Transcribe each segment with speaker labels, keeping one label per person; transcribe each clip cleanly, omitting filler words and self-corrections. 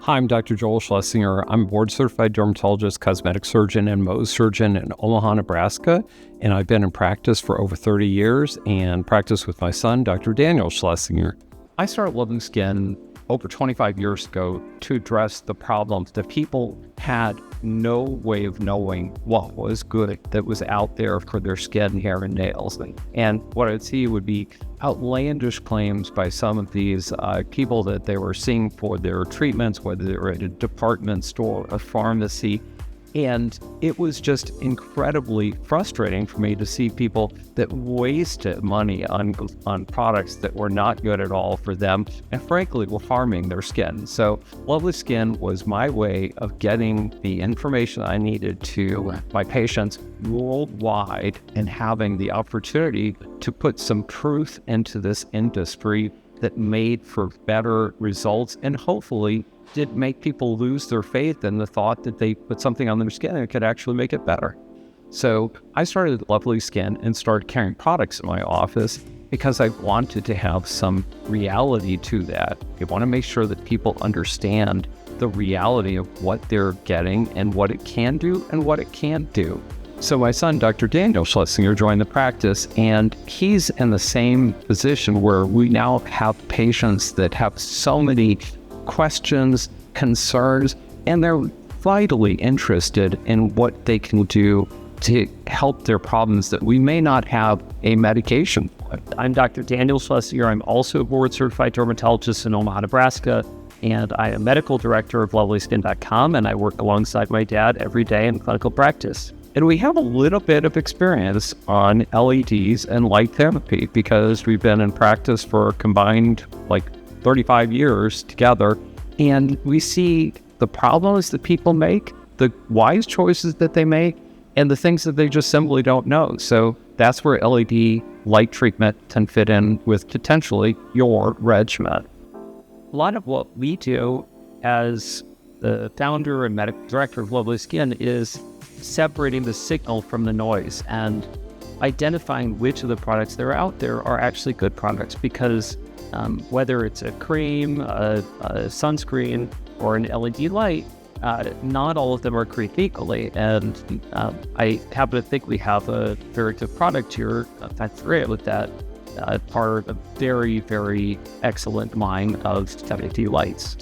Speaker 1: Hi, I'm Dr. Joel Schlessinger. I'm a board-certified dermatologist, cosmetic surgeon, and Mohs surgeon in Omaha, Nebraska, and I've been in practice for over 30 years and practice with my son, Dr. Daniel Schlessinger. I started Lovely Skin over 25 years ago to address the problems that people had no way of knowing what was good that was out there for their skin, hair, and nails. And what I'd see would be outlandish claims by some of these people that they were seeing for their treatments, whether they were at a department store, a pharmacy. And it was just incredibly frustrating for me to see people that wasted money on products that were not good at all for them and frankly were harming their skin. So Lovely Skin was my way of getting the information I needed to my patients worldwide and having the opportunity to put some truth into this industry that made for better results and hopefully did make people lose their faith in the thought that they put something on their skin and it could actually make it better. So I started Lovely Skin and started carrying products in my office because I wanted to have some reality to that. I want to make sure that people understand the reality of what they're getting and what it can do and what it can't do. So my son, Dr. Daniel Schlessinger, joined the practice, and he's in the same position where we now have patients that have so many questions, concerns, and they're vitally interested in what they can do to help their problems that we may not have a medication for.
Speaker 2: I'm Dr. Daniel Schlessinger. I'm also a board-certified dermatologist in Omaha, Nebraska, and I am medical director of LovelySkin.com, and I work alongside my dad every day in clinical practice. And we have a little bit of experience on LEDs and light therapy because we've been in practice for a combined 35 years together, and we see the problems that people make, the wise choices that they make, and the things that they just simply don't know. So that's where LED light treatment can fit in with potentially your regimen. A lot of what we do as the founder and medical director of Lovely Skin is separating the signal from the noise and identifying which of the products that are out there are actually good products, because whether it's a cream, a sunscreen, or an LED light, not all of them are created equally. And I happen to think we have a very good product here at FOREO with that part of a very, very excellent line of LED lights.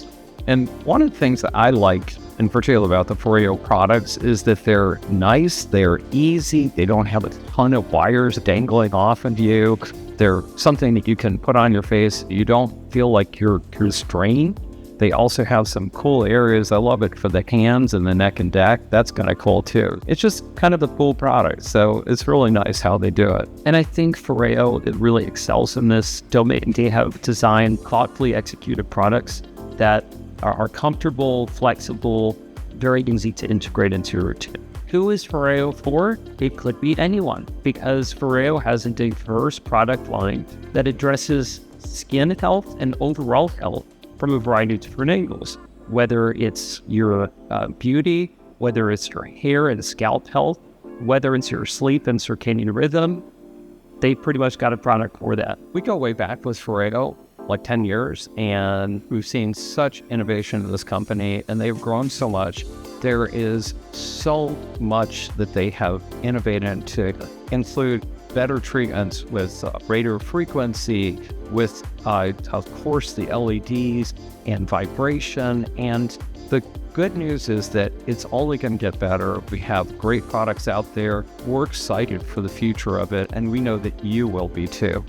Speaker 1: And one of the things that I like in particular about the FOREO products is that they're nice, they're easy, they don't have a ton of wires dangling off of you. They're something that you can put on your face. You don't feel like you're strained. They also have some cool areas. I love it for the hands and the neck and neck. That's kind of cool too. It's just kind of a cool product. So it's really nice how they do it.
Speaker 2: And I think FOREO, it really excels in this domain. They have designed thoughtfully executed products that are comfortable, flexible, very easy to integrate into your routine. Who is FOREO for? It could be anyone, because FOREO has a diverse product line that addresses skin health and overall health from a variety of different angles. Whether it's your beauty, whether it's your hair and scalp health, whether it's your sleep and circadian rhythm, they pretty much got a product for that.
Speaker 1: We go way back with FOREO, 10 years, and we've seen such innovation in this company, and they've grown so much. There is so much that they have innovated to include better treatments with radio frequency, with, of course, the LEDs and vibration. And the good news is that it's only going to get better. We have great products out there. We're excited for the future of it, and we know that you will be too.